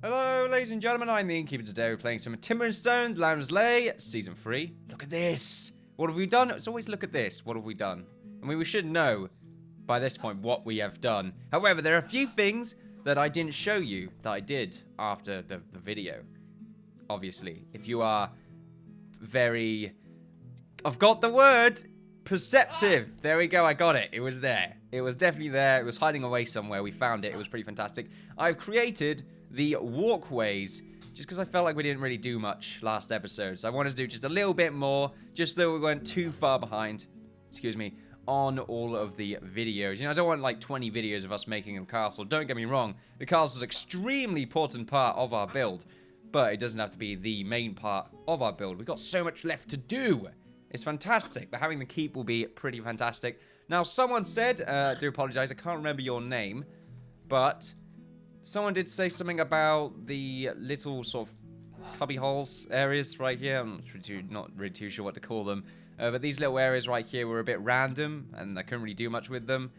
Hello, ladies and gentlemen, I'm the Innkeeper today. We're playing some Timber and Stone, Islay, Season 3. Look at this! What have we done? It's always look at this. What have we done? I mean, we should know by this point what we have done. However, there are a few things that I didn't show you that I did after the video. Obviously, if you are very... I've got the word! Perceptive! There we go, I got it. It was there. It was definitely there. It was hiding away somewhere. We found it. It was pretty fantastic. I've created the walkways just because I felt like we didn't really do much last episode. So I wanted to do just a little bit more, just so we weren't too far behind, excuse me, on all of the videos. You know, I don't want like 20 videos of us making a castle. Don't get me wrong. The castle is an extremely important part of our build, but it doesn't have to be the main part of our build. We've got so much left to do. It's fantastic, but having the keep will be pretty fantastic. Now, someone said, I do apologize, I can't remember your name, but someone did say something about the little sort of cubby holes areas right here. I'm not really too sure what to call them, but these little areas right here were a bit random, and I couldn't really do much with them.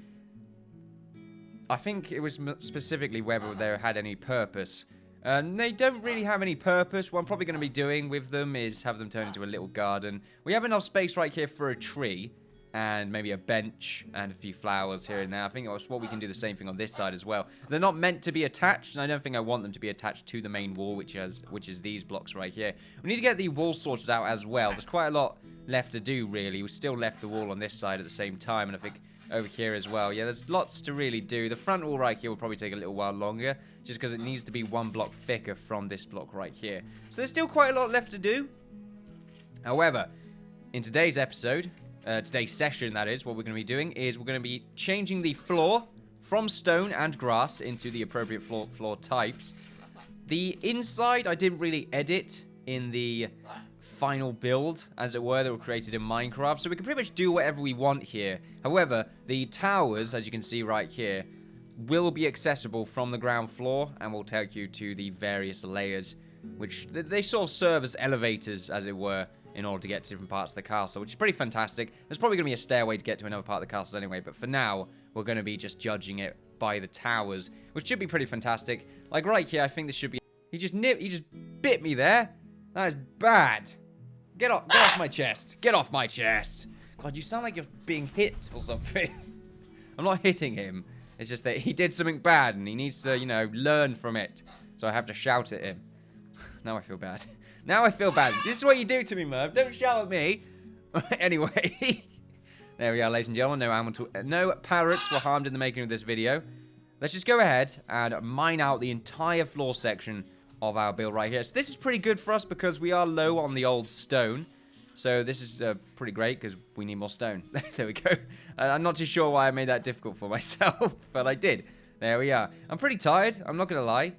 I think it was specifically whether they had any purpose. They don't really have any purpose. What I'm probably going to be doing with them is have them turn into a little garden. We have enough space right here for a tree and maybe a bench and a few flowers here and there. I think that's what we can do the same thing on this side as well. They're not meant to be attached, and I don't think I want them to be attached to the main wall, which is these blocks right here. We need to get the wall sorted out as well. There's quite a lot left to do, really. We still left the wall on this side at the same time, and I think over here as well. Yeah, there's lots to really do. The front wall right here will probably take a little while longer, just because it needs to be one block thicker from this block right here. So there's still quite a lot left to do. However, in today's episode, today's session that is, what we're going to be doing is we're going to be changing the floor from stone and grass into the appropriate floor types. The inside I didn't really edit in the final build, as it were, that were created in Minecraft, so we can pretty much do whatever we want here. However, the towers, as you can see right here, will be accessible from the ground floor and will take you to the various layers, which they sort of serve as elevators, as it were, in order to get to different parts of the castle, which is pretty fantastic. There's probably going to be a stairway to get to another part of the castle anyway, but for now, we're going to be just judging it by the towers, which should be pretty fantastic. Like right here, I think this should be... He just bit me there. That is bad. Get off my chest. Get off my chest. God, you sound like you're being hit or something. I'm not hitting him. It's just that he did something bad and he needs to, you know, learn from it. So I have to shout at him. Now I feel bad. Now I feel bad. This is what you do to me, Merv. Don't shout at me. Anyway. There we are, ladies and gentlemen. No parrots were harmed in the making of this video. Let's just go ahead and mine out the entire floor section of our build right here. So this is pretty good for us because we are low on the old stone. So this is pretty great because we need more stone. There we go. I'm not too sure why I made that difficult for myself, but I did. There we are. I'm pretty tired. I'm not going to lie.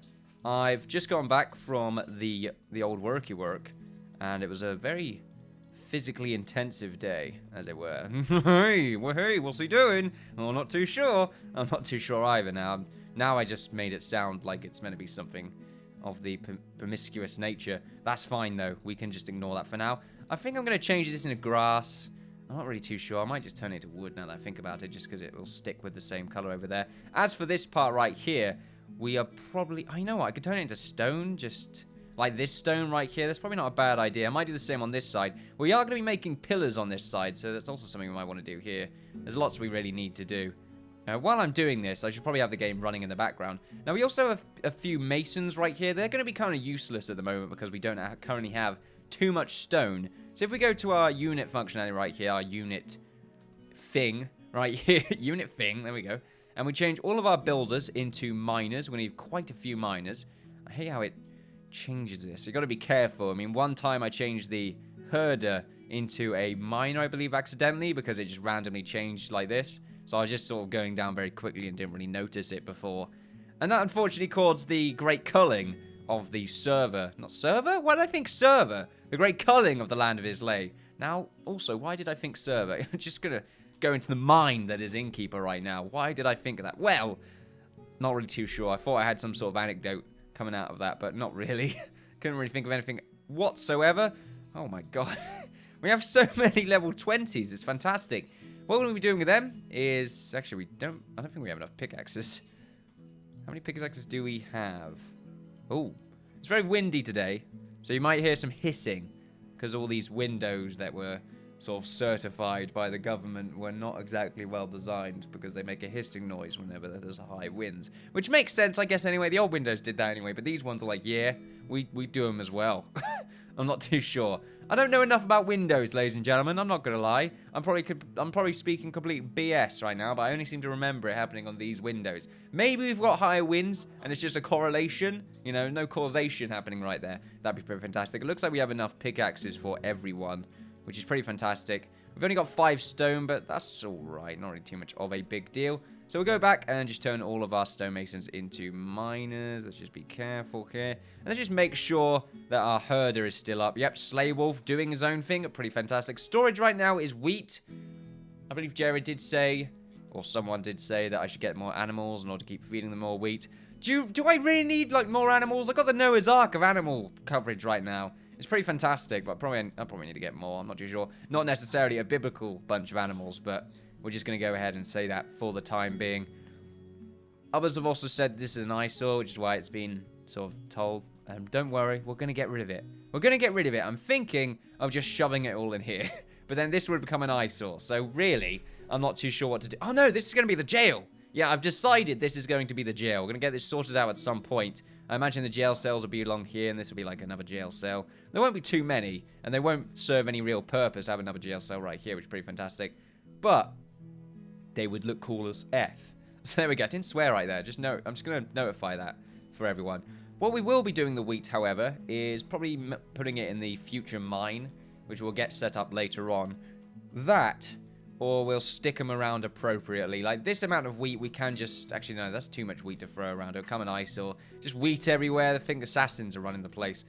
I've just gone back from the old worky work, and it was a very physically intensive day, as it were. Hey, what's he doing? Oh, not too sure. I'm not too sure either now. Now I just made it sound like it's meant to be something of the promiscuous nature. That's fine, though. We can just ignore that for now. I think I'm going to change this into grass. I'm not really too sure. I might just turn it to wood now that I think about it, just because it will stick with the same color over there. As for this part right here, we are probably... I know what, I could turn it into stone, just like this stone right here. That's probably not a bad idea. I might do the same on this side. We are going to be making pillars on this side, so that's also something we might want to do here. There's lots we really need to do. While I'm doing this, I should probably have the game running in the background. Now, we also have a few masons right here. They're going to be kind of useless at the moment because we don't currently have too much stone. So if we go to our unit functionality right here, our unit thing right here, unit thing, there we go. And we change all of our builders into miners. We need quite a few miners. I hate how it changes this. You've got to be careful. I mean, one time I changed the herder into a miner, I believe, accidentally because it just randomly changed like this. So I was just sort of going down very quickly and didn't really notice it before. And that unfortunately caused the great culling of the server. Not server? Why did I think server? The great culling of the land of Islay. Now, also, why did I think server? I'm just going to go into the mind that is Innkeeper right now. Why did I think of that? Well, not really too sure. I thought I had some sort of anecdote coming out of that, but not really. Couldn't really think of anything whatsoever. Oh my god. We have so many level 20s. It's fantastic. What we're going to be doing with them is... Actually, I don't think we have enough pickaxes. How many pickaxes do we have? Oh, it's very windy today, so you might hear some hissing, because all these windows that were sort of certified by the government were not exactly well designed, because they make a hissing noise whenever there's a high winds. Which makes sense, I guess, anyway. The old windows did that anyway, but these ones are like, yeah, we do them as well. I'm not too sure. I don't know enough about Windows, ladies and gentlemen. I'm not gonna lie. I'm probably speaking complete BS right now, but I only seem to remember it happening on these windows. Maybe we've got higher winds, and it's just a correlation. You know, no causation happening right there. That'd be pretty fantastic. It looks like we have enough pickaxes for everyone, which is pretty fantastic. We've only got 5 stone, but that's alright. Not really too much of a big deal. So we'll go back and just turn all of our stonemasons into miners. Let's just be careful here. And let's just make sure that our herder is still up. Yep, Slay Wolf doing his own thing. Pretty fantastic. Storage right now is wheat. I believe Jared did say, or someone did say, that I should get more animals in order to keep feeding them more wheat. Do I really need, like, more animals? I've got the Noah's Ark of animal coverage right now. It's pretty fantastic, but I probably need to get more. I'm not too sure. Not necessarily a biblical bunch of animals, but we're just going to go ahead and say that for the time being. Others have also said this is an eyesore, which is why it's been sort of told. Don't worry, we're going to get rid of it. We're going to get rid of it. I'm thinking of just shoving it all in here. But then this would become an eyesore. So really, I'm not too sure what to do. Oh no, this is going to be the jail. Yeah, I've decided this is going to be the jail. We're going to get this sorted out at some point. I imagine the jail cells will be along here, and this will be like another jail cell. There won't be too many, and they won't serve any real purpose to have another jail cell right here, which is pretty fantastic. But they would look cool as F. So there we go. I didn't swear right there. I'm just going to notify that for everyone. What we will be doing the wheat, however, is probably putting it in the future mine, which will get set up later on. That, or we'll stick them around appropriately. Like this amount of wheat, we can just... Actually, no, that's too much wheat to throw around. It'll come an eyesore. Just wheat everywhere. I think assassins are running the place.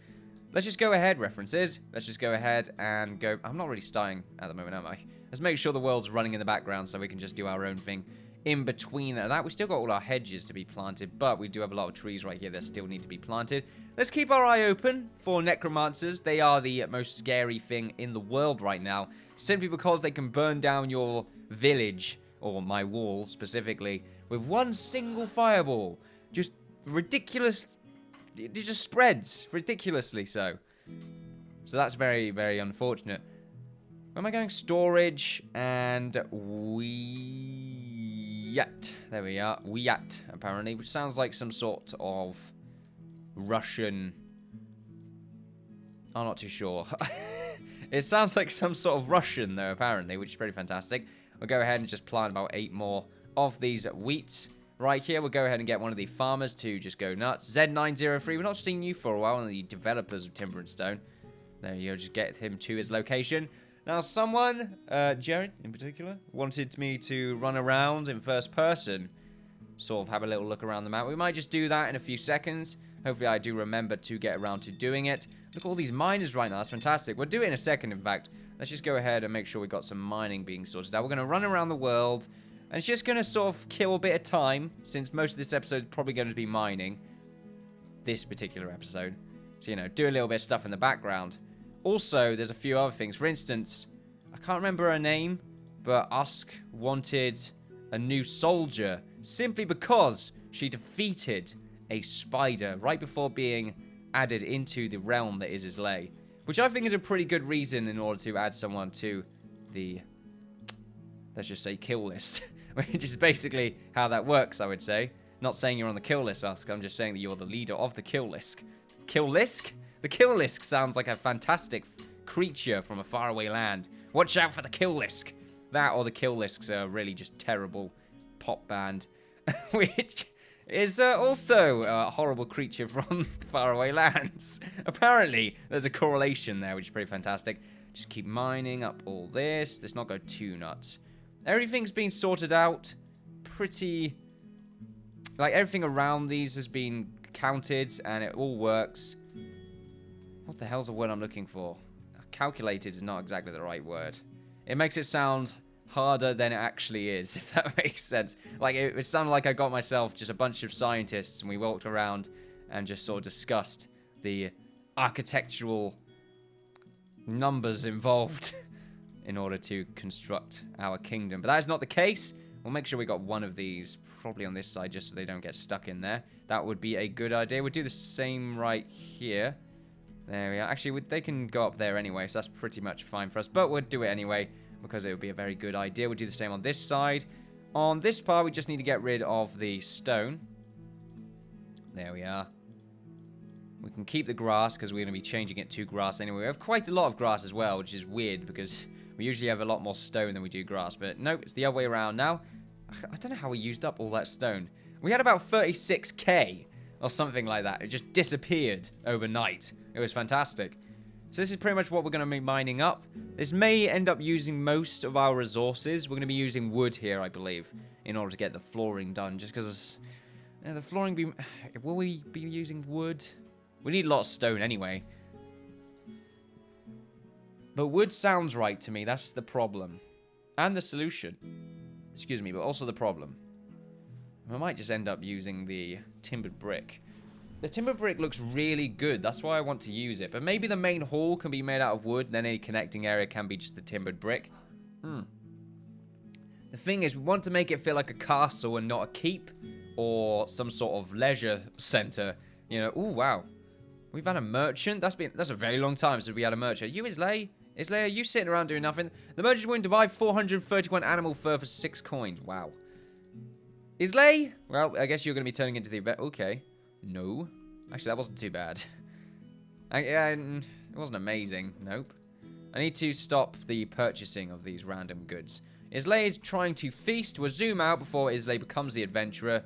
Let's just go ahead, references. Let's just go ahead and go... I'm not really starting at the moment, am I? Let's make sure the world's running in the background so we can just do our own thing in between that. We still got all our hedges to be planted, but we do have a lot of trees right here that still need to be planted. Let's keep our eye open for necromancers. They are the most scary thing in the world right now, simply because they can burn down your village, or my wall specifically, with one single fireball. Just ridiculous. It just spreads ridiculously so. So that's very, very unfortunate. Where am I going? Storage and Wiyat. There we are. Wiyat, apparently, which sounds like some sort of Russian... I'm not too sure. It sounds like some sort of Russian, though, apparently, which is pretty fantastic. We'll go ahead and just plant about 8 more of these wheats. Right here, we'll go ahead and get one of the farmers to just go nuts. Z903, we've not seen you for a while, one of the developers of Timber and Stone. There you go, just get him to his location. Now, someone, Jared in particular, wanted me to run around in first person, sort of have a little look around the map. We might just do that in a few seconds. Hopefully, I do remember to get around to doing it. Look at all these miners right now. That's fantastic. We'll do it in a second, in fact. Let's just go ahead and make sure we got some mining being sorted out. We're going to run around the world, and it's just going to sort of kill a bit of time, since most of this episode is probably going to be mining. This particular episode. So, you know, do a little bit of stuff in the background. Also, there's a few other things. For instance, I can't remember her name, but Usk wanted a new soldier simply because she defeated a spider right before being added into the realm that is Islay, which I think is a pretty good reason in order to add someone to the, let's just say, kill list, which is basically how that works, I would say. Not saying you're on the kill list, Usk. I'm just saying that you're the leader of the kill list. Kill list? The Killisk sounds like a fantastic creature from a faraway land. Watch out for the Killisk. That or the Killisks are really just terrible pop band, which is also a horrible creature from faraway lands. Apparently, there's a correlation there, which is pretty fantastic. Just keep mining up all this. Let's not go too nuts. Everything's been sorted out pretty... Like, everything around these has been counted, and it all works. What the hell's the word I'm looking for? Calculated is not exactly the right word. It makes it sound harder than it actually is, if that makes sense. Like, it sounded like I got myself just a bunch of scientists, and we walked around and just sort of discussed the architectural numbers involved in order to construct our kingdom. But that is not the case. We'll make sure we got one of these, probably on this side, just so they don't get stuck in there. that would be a good idea. We'll do the same right here. There we are. Actually, they can go up there anyway, so that's pretty much fine for us. But we'll do it anyway, because it would be a very good idea. We'll do the same on this side. On this part, we just need to get rid of the stone. There we are. We can keep the grass, because we're going to be changing it to grass anyway. We have quite a lot of grass as well, which is weird, because we usually have a lot more stone than we do grass. But nope, it's the other way around now. I don't know how we used up all that stone. We had about 36k or something like that. It just disappeared overnight. It was fantastic. So this is pretty much what we're going to be mining up. This may end up using most of our resources. We're going to be using wood here, I believe, in order to get the flooring done. Just because the flooring will we be using wood? We need a lot of stone anyway. But wood sounds right to me. That's the problem. And the solution. Excuse me, but also the problem. I might just end up using the timbered brick. The timbered brick looks really good. That's why I want to use it. But maybe the main hall can be made out of wood. Then any connecting area can be just the timbered brick. The thing is, we want to make it feel like a castle and not a keep. Or some sort of leisure center. You know, ooh, wow. We've had a merchant. That's a very long time since we had a merchant. You, Islay? Islay, are you sitting around doing nothing? The merchant's willing to buy 431 animal fur for 6 coins. Wow. Islay? Well, I guess you're going to be turning into the event. Okay. No. Actually, that wasn't too bad. It wasn't amazing. Nope. I need to stop the purchasing of these random goods. Islay is trying to feast. We'll zoom out before Islay becomes the adventurer.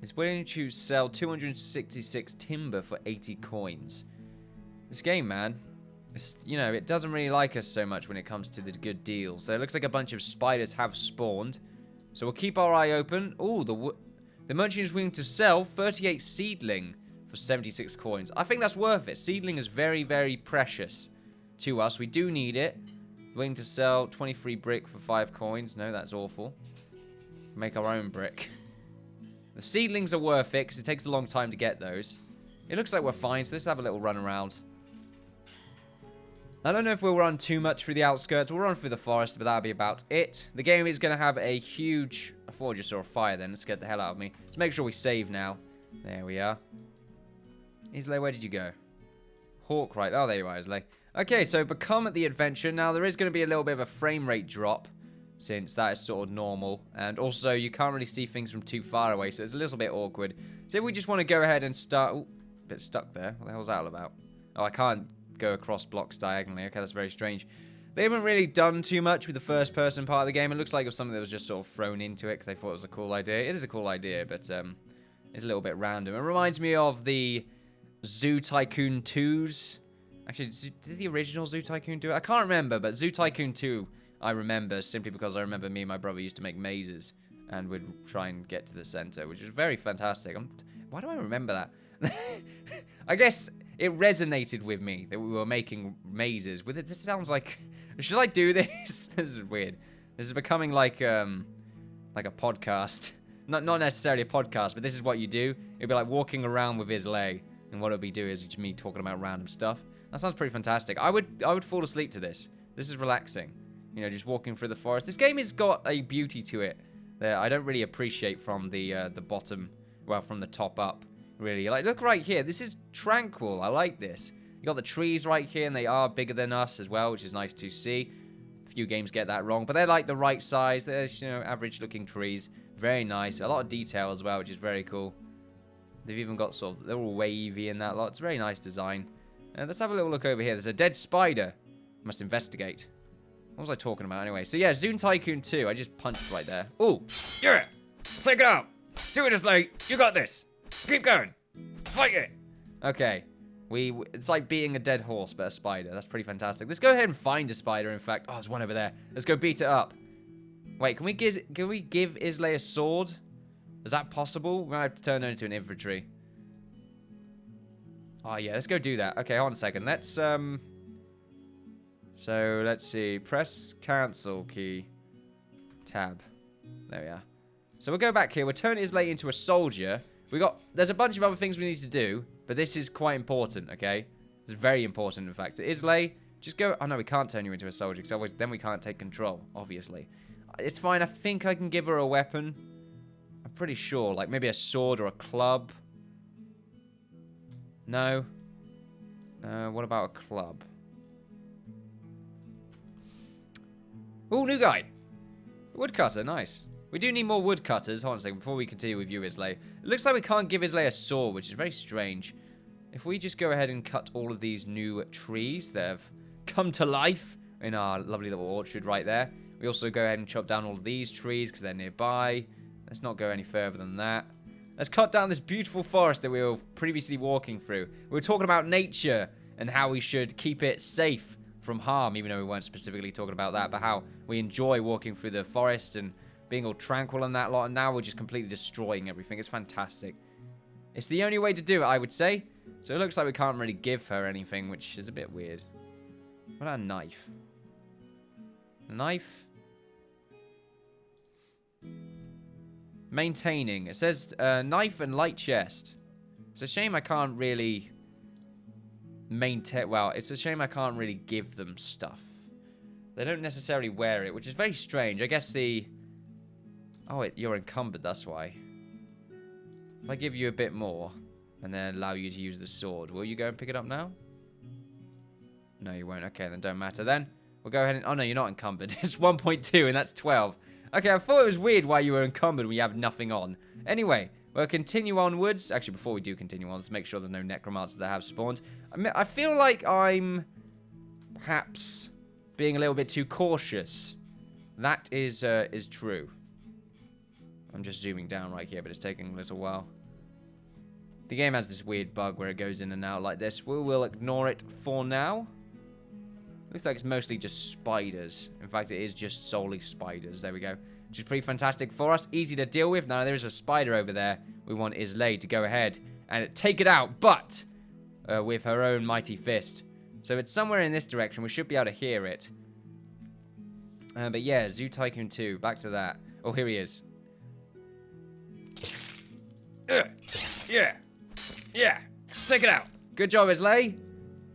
He's willing to sell 266 timber for 80 coins. This game, man, you know, it doesn't really like us so much when it comes to the good deals. So it looks like a bunch of spiders have spawned. So we'll keep our eye open. Ooh, the merchant is willing to sell 38 seedling for 76 coins. I think that's worth it. Seedling is very, very precious to us. We do need it. Willing to sell 23 brick for 5 coins. No, that's awful. Make our own brick. The seedlings are worth it because it takes a long time to get those. It looks like we're fine, so let's have a little run around. I don't know if we'll run too much through the outskirts. We'll run through the forest, but that'll be about it. The game is going to have a huge... I thought I just saw a fire then. Let's get the hell out of me. Let's make sure we save now. There we are. Islay, where did you go? Hawk, right. Oh, there you are, Islay. Okay, so become the adventure. Now, there is going to be a little bit of a frame rate drop, since that is sort of normal. And also, you can't really see things from too far away, so it's a little bit awkward. So if we just want to go ahead and start... Oh, a bit stuck there. What the hell's that all about? Oh, I can't go across blocks diagonally. Okay, that's very strange. They haven't really done too much with the first-person part of the game. It looks like it was something that was just sort of thrown into it because they thought it was a cool idea. It is a cool idea, but it's a little bit random. It reminds me of the Zoo Tycoon 2s. Actually, did the original Zoo Tycoon do it? I can't remember, but Zoo Tycoon 2 I remember simply because I remember me and my brother used to make mazes and would try and get to the center, which is very fantastic. Why do I remember that? I guess it resonated with me that we were making mazes. With it, this sounds like... Should I do this? This is weird. This is becoming like a podcast. Not necessarily a podcast, but this is what you do. It'd be like walking around with Islay, and what it'll be doing is just me talking about random stuff. That sounds pretty fantastic. I would fall asleep to this. This is relaxing. You know, just walking through the forest. This game has got a beauty to it that I don't really appreciate from the bottom, well, from the top up, really. Like, look right here. This is tranquil. I like this. You got the trees right here, and they are bigger than us as well, which is nice to see. A few games get that wrong, but they're like the right size. They're, you know, average-looking trees. Very nice. A lot of detail as well, which is very cool. They've even got sort of, they're all wavy in that lot. It's a very nice design. Let's have a little look over here. There's a dead spider. Must investigate. What was I talking about anyway? So yeah, Zoo Tycoon 2. I just punched right there. Ooh, yeah. Take it out. Do it, Islay. You got this. Keep going. Fight it. Okay. It's like beating a dead horse, but a spider. That's pretty fantastic. Let's go ahead and find a spider, in fact. Oh, there's one over there. Let's go beat it up. Wait, can we give Islay a sword? Is that possible? We might have to turn her into an infantry. Oh, yeah. Let's go do that. Okay, hold on a second. Let's, So, let's see. Press cancel key. Tab. There we are. So, we'll go back here. We'll turn Islay into a soldier. There's a bunch of other things we need to do, but this is quite important, okay? It's very important, in fact. Islay, just go... Oh, no, we can't turn you into a soldier, because then we can't take control, obviously. It's fine. I think I can give her a weapon. I'm pretty sure. Like, maybe a sword or a club. No. What about a club? Ooh, new guy. Woodcutter, nice. We do need more woodcutters. Hold on a second, before we continue with you, Islay. It looks like we can't give Islay a sword, which is very strange. If we just go ahead and cut all of these new trees that have come to life in our lovely little orchard right there. We also go ahead and chop down all of these trees because they're nearby. Let's not go any further than that. Let's cut down this beautiful forest that we were previously walking through. We were talking about nature and how we should keep it safe from harm, even though we weren't specifically talking about that, but how we enjoy walking through the forest and being all tranquil and that lot, and now we're just completely destroying everything. It's fantastic. It's the only way to do it, I would say. So it looks like we can't really give her anything, which is a bit weird. What about a knife? A knife? Maintaining. It says knife and light chest. It's a shame I can't really maintain. Well, it's a shame I can't really give them stuff. They don't necessarily wear it, which is very strange. I guess the... Oh, you're encumbered, that's why. If I give you a bit more and then allow you to use the sword, will you go and pick it up now? No, you won't. Okay, then don't matter then. We'll go ahead and... Oh, no, you're not encumbered. It's 1.2 and that's 12. Okay, I thought it was weird why you were encumbered when you have nothing on. Anyway, we'll continue onwards. Actually, before we do continue on, let's make sure there's no necromancers that have spawned. I feel like I'm perhaps being a little bit too cautious. That is true. I'm just zooming down right here, but it's taking a little while. The game has this weird bug where it goes in and out like this. We will ignore it for now. Looks like it's mostly just spiders. In fact, it is just solely spiders. There we go. Which is pretty fantastic for us. Easy to deal with. Now, there's a spider over there. We want Islay to go ahead and take it out, but with her own mighty fist. So it's somewhere in this direction. We should be able to hear it. But yeah, Zoo Tycoon 2. Back to that. Oh, here he is. Yeah. Take it out. Good job, Islay.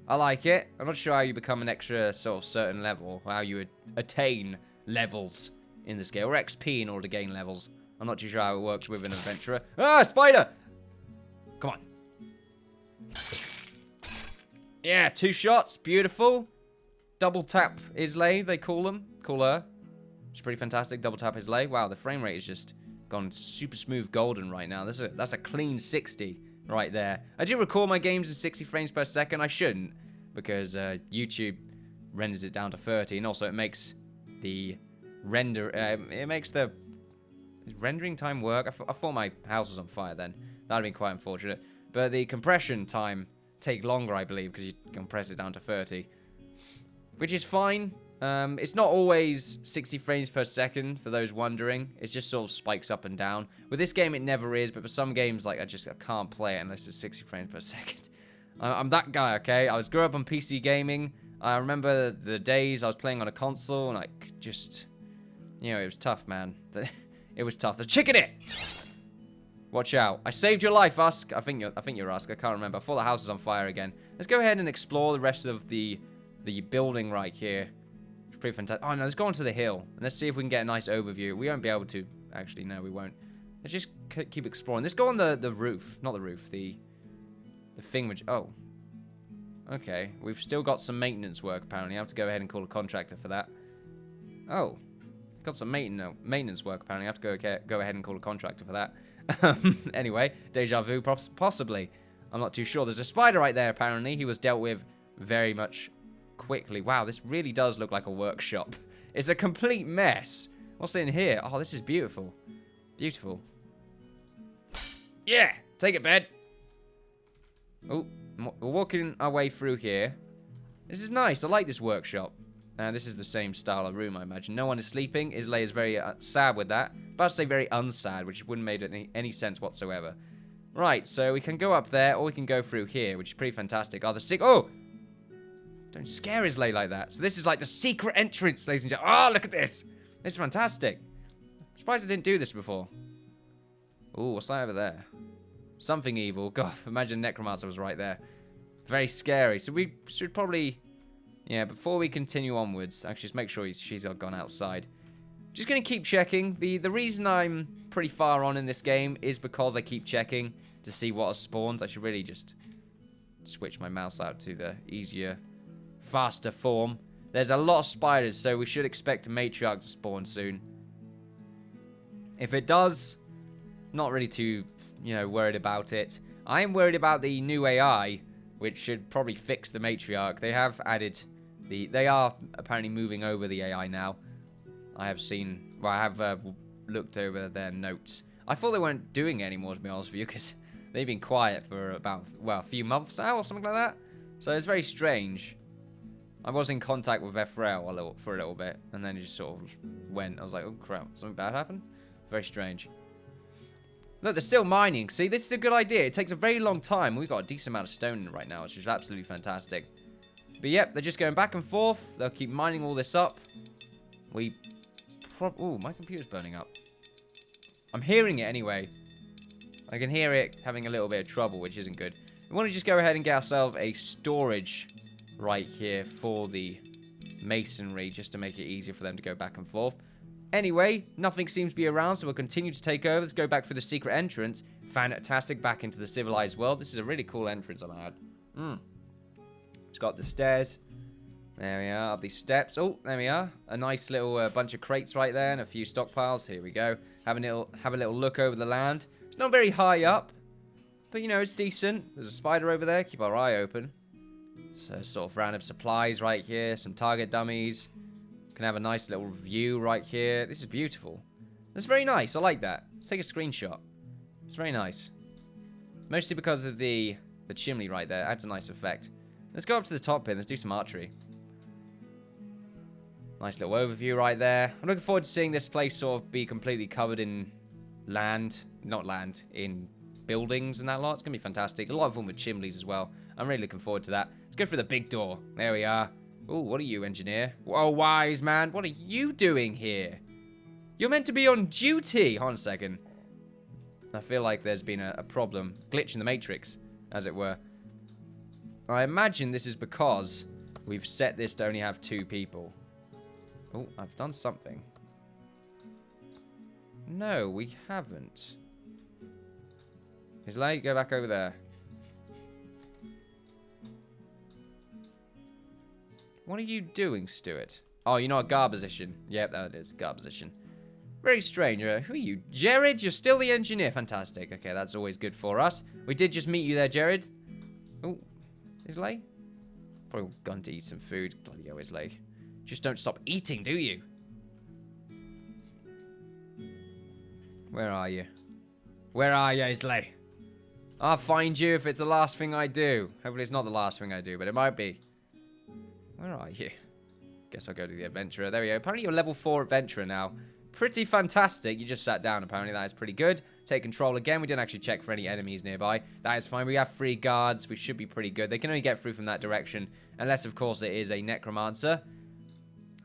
I like it. I'm not sure how you become an extra sort of certain level, or how you would attain levels in this game, or XP in order to gain levels. I'm not too sure how it works with an adventurer. Ah, spider! Come on. Yeah, 2 shots. Beautiful. Double tap Islay, they call them. Call her. It's pretty fantastic. Double tap Islay. Wow, the frame rate has just gone super smooth golden right now. That's a clean 60 right there. I do record my games in 60 frames per second. I shouldn't, because YouTube renders it down to 30, and also it makes the Is rendering time work? I thought my house was on fire then. That would have been quite unfortunate. But the compression time take longer, I believe, because you compress it down to 30. Which is fine. It's not always 60 frames per second, for those wondering. It just sort of spikes up and down. With this game, it never is, but for some games, like, I can't play it unless it's 60 frames per second. I'm that guy, okay? I grew up on PC gaming. I remember the days I was playing on a console, and I just... You know, it was tough, man. It was tough. The chicken it! Watch out. I saved your life, Usk. I think you're Usk. I can't remember. I thought the house was on fire again. Let's go ahead and explore the rest of the building right here. It's pretty fantastic. Oh, no, let's go onto the hill. And let's see if we can get a nice overview. We won't be able to. Actually, no, we won't. Let's just keep exploring. Let's go on the roof. Not the roof. The thing which... Oh. Okay. We've still got some maintenance work, apparently. I have to go ahead and call a contractor for that. Oh. Got some maintenance work, apparently. I have to go ahead and call a contractor for that. Anyway, deja vu, possibly. I'm not too sure. There's a spider right there, apparently. He was dealt with very much quickly. Wow, this really does look like a workshop. It's a complete mess. What's in here? Oh, this is beautiful. Beautiful. Yeah, take it, bed. Oh, we're walking our way through here. This is nice. I like this workshop. This is the same style of room, I imagine. No one is sleeping. Islay is very sad with that. But I'd say very unsad, which wouldn't make any sense whatsoever. Right, so we can go up there, or we can go through here, which is pretty fantastic. Oh! Don't scare Islay like that. So this is like the secret entrance, ladies and gentlemen. Oh, look at this. This is fantastic. I'm surprised I didn't do this before. Oh, what's that over there? Something evil. God, imagine Necromancer was right there. Very scary. So we should probably... Yeah, before we continue onwards, actually just make sure she's gone outside. Just going to keep checking. The reason I'm pretty far on in this game is because I keep checking to see what has spawned. I should really just switch my mouse out to the easier, faster form. There's a lot of spiders, so we should expect a matriarch to spawn soon. If it does, not really too, worried about it. I am worried about the new AI, which should probably fix the matriarch. They have added they are apparently moving over the AI now. I have looked over their notes. I thought they weren't doing it anymore, to be honest with you, because they've been quiet for about, a few months now or something like that. So it's very strange. I was in contact with Ephraim for a little bit, and then he just sort of went. I was like, oh crap, something bad happened? Very strange. Look, they're still mining. See, this is a good idea. It takes a very long time. We've got a decent amount of stone right now, which is absolutely fantastic. But yep, they're just going back and forth. They'll keep mining all this up. Ooh, my computer's burning up. I'm hearing it anyway. I can hear it having a little bit of trouble, which isn't good. We want to just go ahead and get ourselves a storage right here for the masonry, just to make it easier for them to go back and forth. Anyway, nothing seems to be around, so we'll continue to take over. Let's go back through the secret entrance. Fantastic, back into the civilized world. This is a really cool entrance, I might add. It's got the stairs. There we are, up these steps. Oh, there we are. A nice little bunch of crates right there and a few stockpiles. Here we go. Have a little look over the land. It's not very high up, but it's decent. There's a spider over there. Keep our eye open. So sort of random supplies right here. Some target dummies. Can have a nice little view right here. This is beautiful. That's very nice. I like that. Let's take a screenshot. It's very nice. Mostly because of the chimney right there. Adds a nice effect. Let's go up to the top here. Let's do some archery. Nice little overview right there. I'm looking forward to seeing this place sort of be completely covered in land. Not land. In buildings and that lot. It's going to be fantastic. A lot of them with chimneys as well. I'm really looking forward to that. Let's go through the big door. There we are. Oh, what are you, engineer? Whoa, wise man. What are you doing here? You're meant to be on duty. Hold on a second. I feel like there's been a problem. Glitch in the matrix, as it were. I imagine this is because we've set this to only have 2 people. Oh, I've done something. No, we haven't. Islay, go back over there. What are you doing, Stuart? Oh, you're not a guard position. Yep, that is guard position. Very strange. Who are you? Jared, you're still the engineer. Fantastic. Okay, that's always good for us. We did just meet you there, Jared. Oh, Islay? Probably gone to eat some food. Bloody hell, Islay. Just don't stop eating, do you? Where are you? Where are you, Islay? I'll find you if it's the last thing I do. Hopefully it's not the last thing I do, but it might be. Where are you? Guess I'll go to the adventurer. There we go. Apparently you're level 4 adventurer now. Pretty fantastic. You just sat down, apparently. That is pretty good. Take control again. We didn't actually check for any enemies nearby. That is fine. We have 3 guards. We should be pretty good. They can only get through from that direction. Unless, of course, it is a necromancer.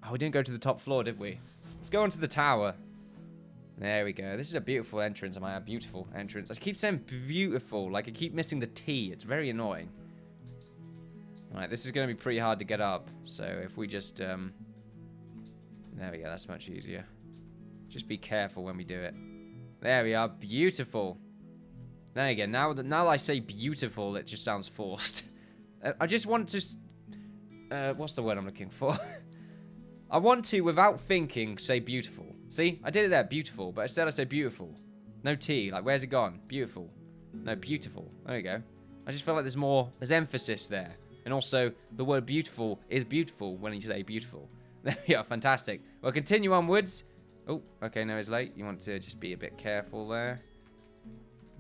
Oh, we didn't go to the top floor, did we? Let's go onto the tower. There we go. This is a beautiful entrance. A beautiful entrance. I keep saying beautiful. Like, I keep missing the T. It's very annoying. Alright, this is going to be pretty hard to get up. So, if we just, there we go. That's much easier. Just be careful when we do it. There we are. Beautiful. There you go. Now that I say beautiful, it just sounds forced. I just want to... what's the word I'm looking for? I want to, without thinking, say beautiful. See? I did it there. Beautiful. But instead I say beautiful. No T. Like, where's it gone? Beautiful. No, beautiful. There you go. I just feel like there's emphasis there. And also, the word beautiful is beautiful when you say beautiful. There we are. Fantastic. We'll continue onwards. Oh, okay, no, it's late. You want to just be a bit careful there.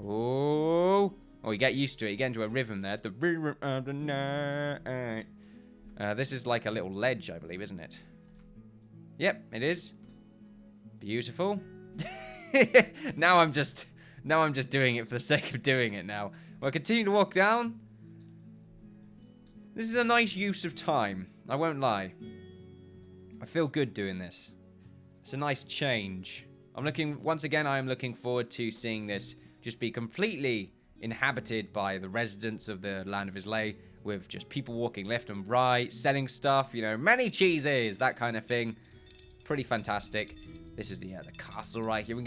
Oh, you get used to it. You get into a rhythm there. The rhythm of the night. This is like a little ledge, I believe, isn't it? Yep, it is. Beautiful. Now I'm just doing it for the sake of doing it now. We'll continue to walk down. This is a nice use of time. I won't lie. I feel good doing this. It's a nice change. Once again, I am looking forward to seeing this just be completely inhabited by the residents of the land of Islay, with just people walking left and right, selling stuff, many cheeses, that kind of thing. Pretty fantastic. This is the castle right here. We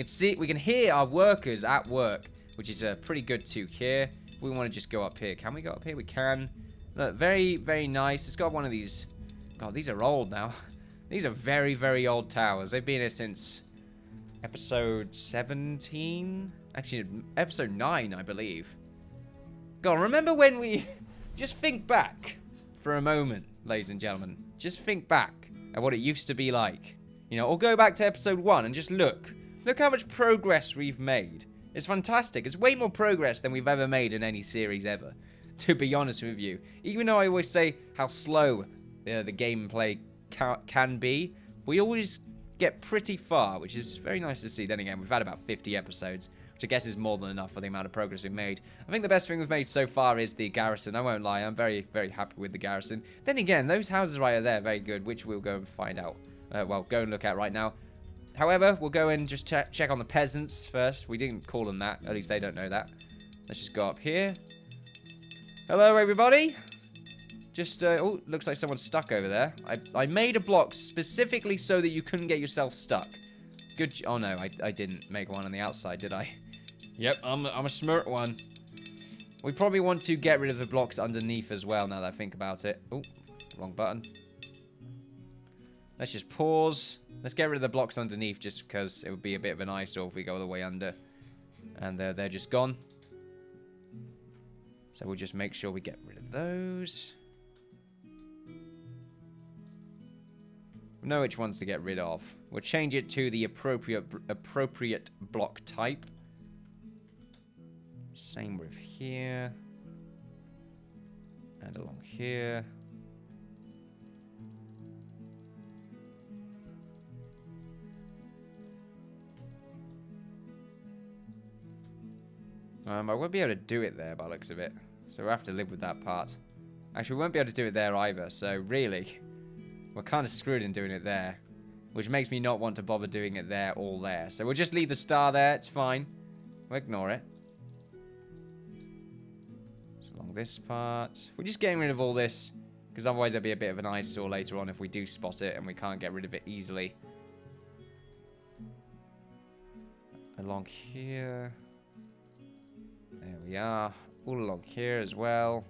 can hear our workers at work, which is pretty good to hear. we want to just go up here. Can we go up here? We can. Look, very, very nice. It's got one of these. God, these are old now. These are very, very old towers. They've been here since episode 17? Actually, episode 9, I believe. God, remember when we... Just think back for a moment, ladies and gentlemen. Just think back at what it used to be like. You know, or go back to episode 1 and just look. Look how much progress we've made. It's fantastic. It's way more progress than we've ever made in any series ever, to be honest with you. Even though I always say how slow the gameplay can be, we always get pretty far, which is very nice to see. Then again, we've had about 50 episodes, which I guess is more than enough for the amount of progress we've made. I think the best thing we've made so far is the garrison. I won't lie, I'm very, very happy with the garrison. Then again, those houses right there, very good, which we'll go and find out. Well, go and look at right now. However, we'll go and just check on the peasants first. We didn't call them that, at least they don't know that. Let's just go up here. Hello, everybody. Just, oh, looks like someone's stuck over there. I made a block specifically so that you couldn't get yourself stuck. Good. Oh, no, I didn't make one on the outside, did I? Yep, I'm a smart one. We probably want to get rid of the blocks underneath as well, now that I think about it. Oh, wrong button. Let's just pause. Let's get rid of the blocks underneath just because it would be a bit of an eyesore if we go all the way under. And they're just gone. So we'll just make sure we get rid of those. We know which ones to get rid of. We'll change it to the appropriate block type. Same with here. And along here. I won't be able to do it there by the looks of it. So we'll have to live with that part. Actually, we won't be able to do it there either. So really, we're kind of screwed in doing it there. Which makes me not want to bother doing it there or there. So we'll just leave the star there. It's fine. We'll ignore it. So along this part. We're just getting rid of all this. Because otherwise there'll be a bit of an eyesore later on if we do spot it and we can't get rid of it easily. Along here. There we are. All along here as well.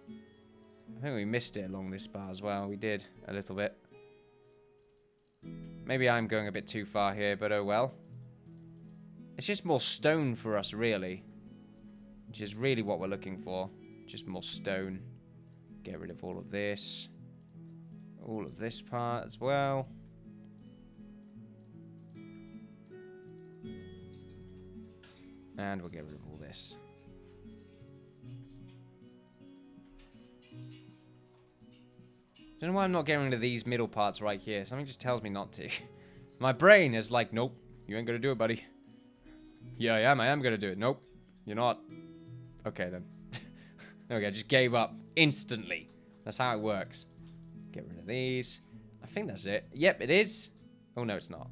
I think we missed it along this bar as well. We did a little bit. Maybe I'm going a bit too far here, but oh well. It's just more stone for us, really. Which is really what we're looking for. Just more stone. Get rid of all of this. All of this part as well. And we'll get rid of all this. Don't know why I'm not getting rid of these middle parts right here. Something just tells me not to. My brain is like, nope, you ain't gonna do it, buddy. Yeah, I am gonna do it. Nope, you're not. Okay, then. Okay, I just gave up instantly. That's how it works. Get rid of these. I think that's it. Yep, it is. Oh, no, it's not.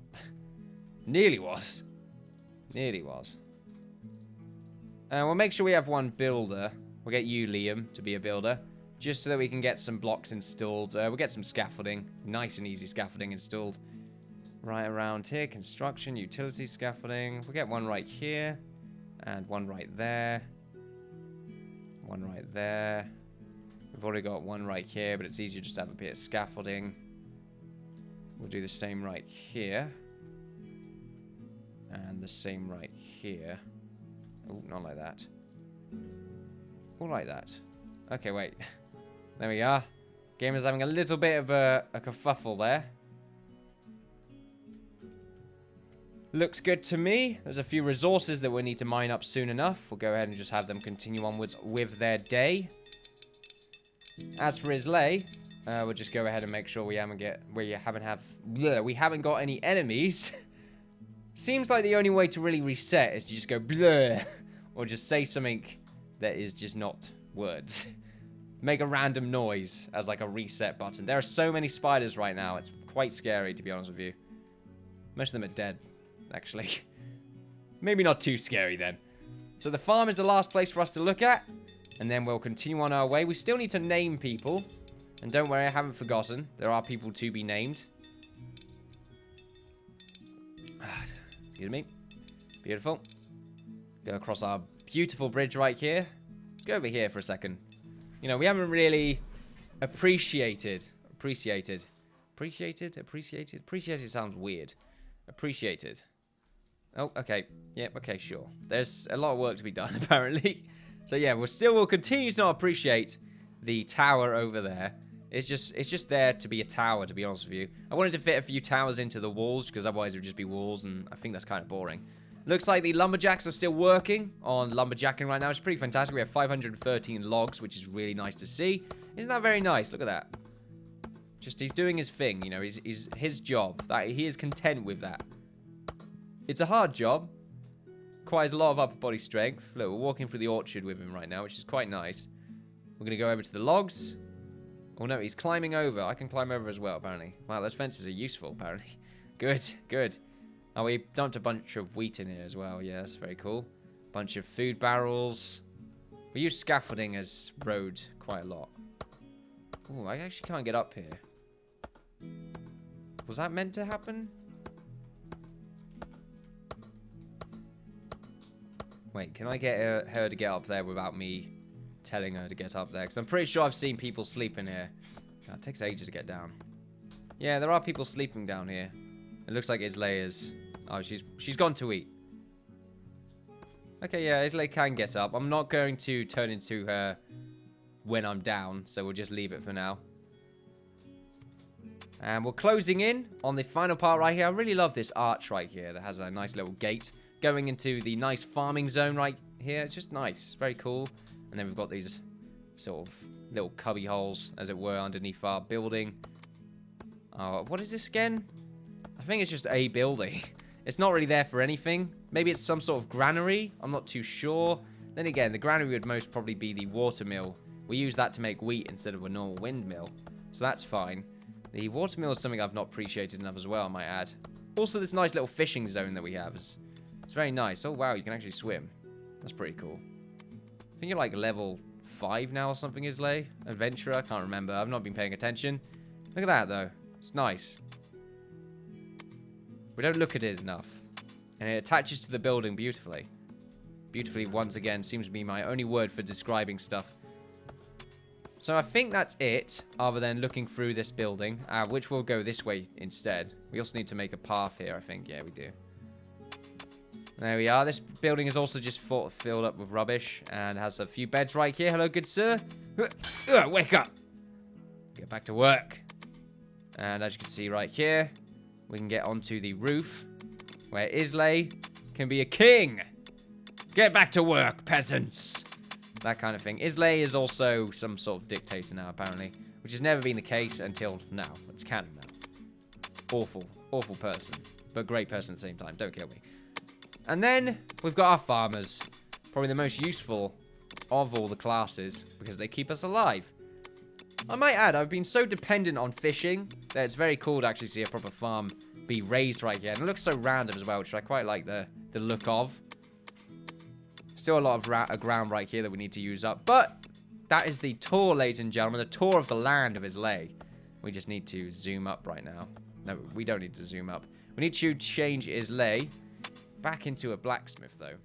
Nearly was. Nearly was. We'll make sure we have one builder. We'll get you, Liam, to be a builder. Just so that we can get some blocks installed. We'll get some scaffolding. Nice and easy scaffolding installed. Right around here. Construction, utility scaffolding. We'll get one right here. And one right there. One right there. We've already got one right here, but it's easier just to have a bit of scaffolding. We'll do the same right here. And the same right here. Oh, not like that. All like that. Okay, wait. There we are. Game is having a little bit of a kerfuffle there. Looks good to me. There's a few resources that we need to mine up soon enough. We'll go ahead and just have them continue onwards with their day. As for Islay, we'll just go ahead and make sure we haven't got any enemies. Seems like the only way to really reset is to just go blur, or just say something that is just not words. Make a random noise as like a reset button. There are so many spiders right now. It's quite scary, to be honest with you. Most of them are dead, actually. Maybe not too scary then. So the farm is the last place for us to look at. And then we'll continue on our way. We still need to name people. And don't worry, I haven't forgotten. There are people to be named. Excuse me. Beautiful. Go across our beautiful bridge right here. Let's go over here for a second. You know, we haven't really appreciated sounds weird. Appreciated. Oh, okay. Yep, okay, sure. There's a lot of work to be done, apparently. So yeah, we'll continue to not appreciate the tower over there. It's just there to be a tower, to be honest with you. I wanted to fit a few towers into the walls, because otherwise it would just be walls, and I think that's kind of boring. Looks like the lumberjacks are still working on lumberjacking right now. It's pretty fantastic. We have 513 logs, which is really nice to see. Isn't that very nice? Look at that. Just, he's doing his thing, you know. He's his job. He is content with that. It's a hard job. Requires a lot of upper body strength. Look, we're walking through the orchard with him right now, which is quite nice. We're going to go over to the logs. Oh no, he's climbing over. I can climb over as well, apparently. Wow, those fences are useful, apparently. Good, good. Oh, we dumped a bunch of wheat in here as well. Yeah, that's very cool. Bunch of food barrels. We use scaffolding as road quite a lot. Oh, I actually can't get up here. Was that meant to happen? Wait, can I get her to get up there without me telling her to get up there? Because I'm pretty sure I've seen people sleeping here. God, it takes ages to get down. Yeah, there are people sleeping down here. It looks like Islay is... Oh, she's gone to eat. Okay, yeah, Islay can get up. I'm not going to turn into her when I'm down, so we'll just leave it for now. And we're closing in on the final part right here. I really love this arch right here that has a nice little gate going into the nice farming zone right here. It's just nice. It's very cool. And then we've got these sort of little cubby holes, as it were, underneath our building. What is this again? I think it's just a building. It's not really there for anything. Maybe it's some sort of granary. I'm not too sure. Then again, the granary would most probably be the water mill. We use that to make wheat instead of a normal windmill. So that's fine. The water mill is something I've not appreciated enough as well, I might add. Also, this nice little fishing zone that we have is... It's very nice. Oh, wow, you can actually swim. That's pretty cool. I think you're like level 5 now or something, Islay. Adventurer, I can't remember. I've not been paying attention. Look at that, though. It's nice. We don't look at it enough. And it attaches to the building beautifully. Beautifully, once again, seems to be my only word for describing stuff. So I think that's it, other than looking through this building, which will go this way instead. We also need to make a path here, I think. Yeah, we do. There we are. This building is also just filled up with rubbish and has a few beds right here. Hello, good sir. Wake up. Get back to work. And as you can see right here, we can get onto the roof where Islay can be a king. Get back to work, peasants. That kind of thing. Islay is also some sort of dictator now, apparently, which has never been the case until now. It's canon now. Awful, awful person, but great person at the same time. Don't kill me. And then we've got our farmers. Probably the most useful of all the classes because they keep us alive. I might add, I've been so dependent on fishing that it's very cool to actually see a proper farm be raised right here. And it looks so random as well, which I quite like the look of. Still a lot of ground right here that we need to use up. But that is the tour, ladies and gentlemen. The tour of the land of Islay. We just need to zoom up right now. No, we don't need to zoom up. We need to change Islay back into a blacksmith, though.